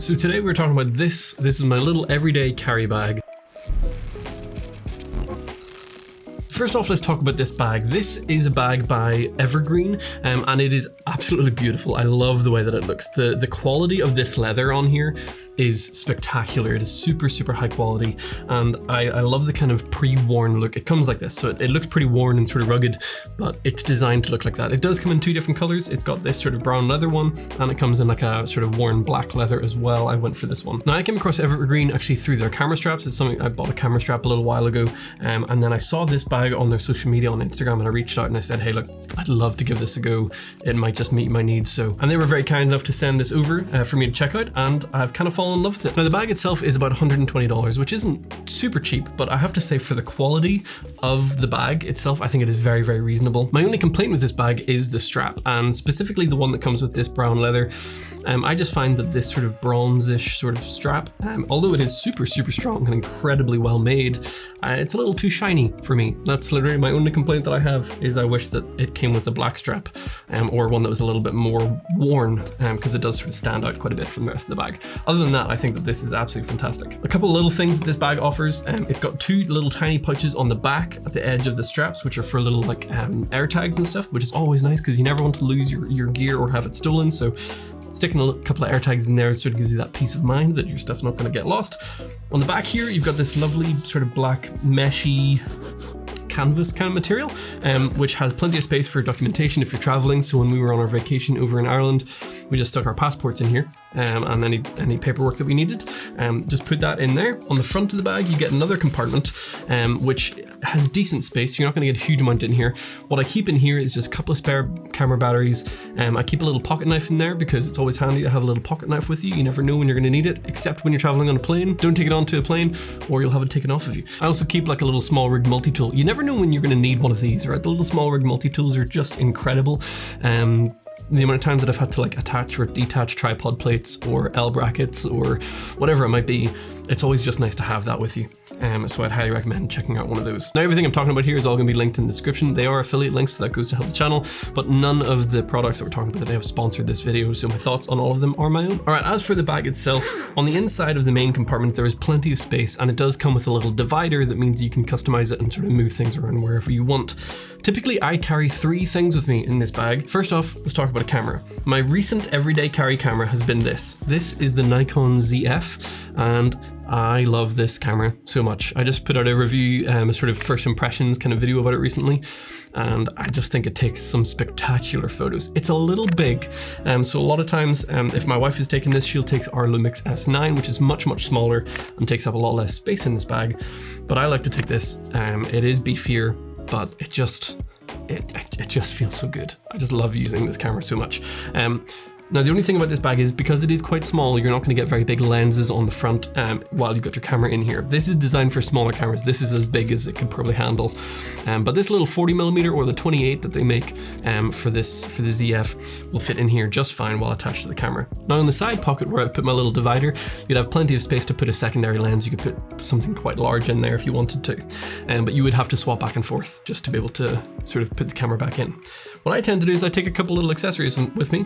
So today we're talking about this. This is my little everyday carry bag. First off, let's talk about this bag. This is a bag by Evergreen, and it is absolutely beautiful. I love the way that it looks. The quality of this leather on here is spectacular. It is super, super high quality, and I love the kind of pre-worn look. It comes like this, so it looks pretty worn and sort of rugged, but it's designed to look like that. It does come in two different colors. It's got this sort of brown leather one, and it comes in like a sort of worn black leather as well. I went for this one. Now, I came across Evergreen actually through their camera straps. It's something I bought a camera strap a little while ago, and then I saw this bag on their social media on Instagram, and I reached out and I said, hey, look, I'd love to give this a go. It might just meet my needs. And they were very kind enough to send this over for me to check out, and I've kind of fallen in love with it. Now, the bag itself is about $120, which isn't super cheap, but I have to say for the quality of the bag itself, I think it is very, very reasonable. My only complaint with this bag is the strap, and specifically the one that comes with this brown leather. I just find that this sort of bronzish sort of strap, although it is super, super strong and incredibly well made, it's a little too shiny for me. That's literally my only complaint that I have, is I wish that it came with a black strap, or one that was a little bit more worn, because it does sort of stand out quite a bit from the rest of the bag. Other than that, I think that this is absolutely fantastic. A couple of little things that this bag offers. It's got two little tiny pouches on the back at the edge of the straps, which are for little like air tags and stuff, which is always nice because you never want to lose your gear or have it stolen. So sticking a couple of air tags in there sort of gives you that peace of mind that your stuff's not going to get lost. On the back here, you've got this lovely sort of black meshy canvas kind of material, which has plenty of space for documentation if you're traveling. So when we were on our vacation over in Ireland, we just stuck our passports in here, and any paperwork that we needed, just put that in there. On the front of the bag, you get another compartment, which has decent space. You're not going to get a huge amount in here. What I keep in here is just a couple of spare camera batteries. I keep a little pocket knife in there because it's always handy to have a little pocket knife with you. You never know when you're going to need it, except when you're traveling on a plane. Don't take it onto a plane or you'll have it taken off of you. I also keep like a little small rig multi-tool. You never know when you're going to need one of these, right? The little small rig multi-tools are just incredible. The amount of times that I've had to like attach or detach tripod plates or L brackets or whatever it might be, it's always just nice to have that with you. So I'd highly recommend checking out one of those. Now, everything I'm talking about here is all going to be linked in the description. They are affiliate links, so that goes to help the channel, but none of the products that we're talking about today have sponsored this video, so my thoughts on all of them are my own. All right, as for the bag itself, on the inside of the main compartment, there is plenty of space, and it does come with a little divider that means you can customize it and sort of move things around wherever you want. Typically, I carry 3 things with me in this bag. First off, let's talk about a camera. My recent everyday carry camera has been this. This is the Nikon ZF, and I love this camera so much. I just put out a review, a sort of first impressions kind of video about it recently, and I just think it takes some spectacular photos. It's a little big, so a lot of times if my wife is taking this, she'll take our Lumix S9, which is much, much smaller and takes up a lot less space in this bag. But I like to take this. It is beefier, but it just feels so good. I just love using this camera so much. Now, the only thing about this bag is because it is quite small, you're not going to get very big lenses on the front while you've got your camera in here. This is designed for smaller cameras. This is as big as it could probably handle. But this little 40mm or the 28 that they make for the ZF will fit in here just fine while attached to the camera. Now, in the side pocket where I've put my little divider, you'd have plenty of space to put a secondary lens. You could put something quite large in there if you wanted to, but you would have to swap back and forth just to be able to sort of put the camera back in. What I tend to do is I take a couple little accessories with me.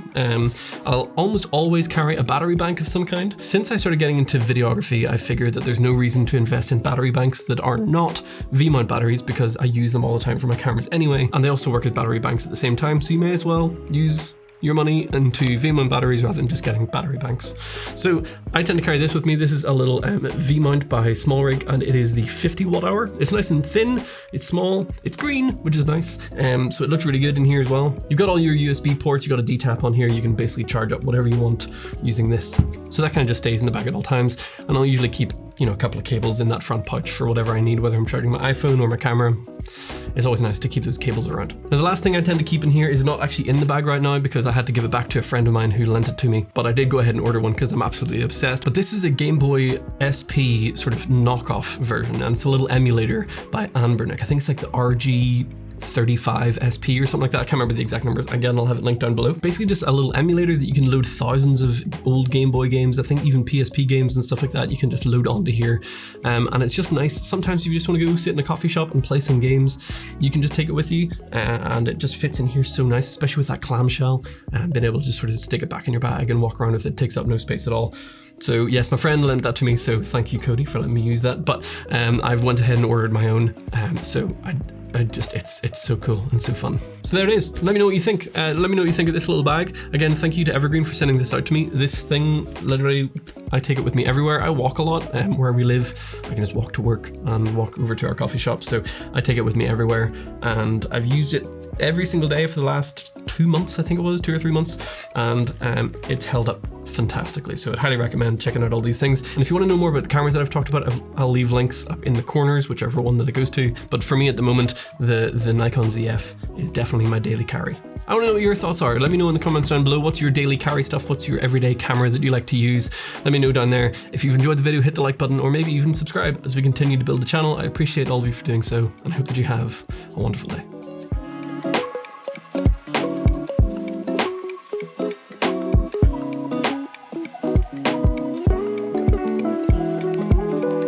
I'll almost always carry a battery bank of some kind. Since I started getting into videography, I figured that there's no reason to invest in battery banks that are not V-mount batteries because I use them all the time for my cameras anyway, and they also work as battery banks at the same time, so you may as well use your money into V-mount batteries rather than just getting battery banks. So I tend to carry this with me. This is a little V-mount by SmallRig, and it is the 50 watt hour. It's nice and thin, it's small, it's green, which is nice. So it looks really good in here as well. You've got all your USB ports, you've got a D-tap on here. You can basically charge up whatever you want using this. So that kind of just stays in the bag at all times. And I'll usually keep, a couple of cables in that front pouch for whatever I need, whether I'm charging my iPhone or my camera. It's always nice to keep those cables around. Now, the last thing I tend to keep in here is not actually in the bag right now because I had to give it back to a friend of mine who lent it to me, but I did go ahead and order one because I'm absolutely obsessed. But this is a Game Boy SP sort of knockoff version, and it's a little emulator by Anbernic. I think it's like the RG 35 SP or something like that. I can't remember the exact numbers. Again, I'll have it linked down below. Basically just a little emulator that you can load thousands of old Game Boy games. I think even PSP games and stuff like that, you can just load onto here. And it's just nice. Sometimes if you just want to go sit in a coffee shop and play some games, you can just take it with you, and it just fits in here so nice, especially with that clamshell, and being able to just sort of stick it back in your bag and walk around with it takes up no space at all. So yes, my friend lent that to me, so thank you, Cody, for letting me use that. But I've went ahead and ordered my own, so I just, it's so cool and so fun. So there it is. Let me know what you think. Let me know what you think of this little bag. Again, thank you to Evergreen for sending this out to me. This thing, literally, I take it with me everywhere. I walk a lot. Where we live, I can just walk to work and walk over to our coffee shop. So I take it with me everywhere, and I've used it every single day for the last 2 months, I think it was 2 or 3 months, and it's held up fantastically. So I'd highly recommend checking out all these things. And if you want to know more about the cameras that I've talked about, I'll leave links up in the corners, whichever one that it goes to. But for me at the moment, the Nikon ZF is definitely my daily carry. I want to know what your thoughts are. Let me know in the comments down below. What's your daily carry stuff? What's your everyday camera that you like to use? Let me know down there. If you've enjoyed the video, hit the like button, or maybe even subscribe as we continue to build the channel. I appreciate all of you for doing so, and I hope that you have a wonderful day.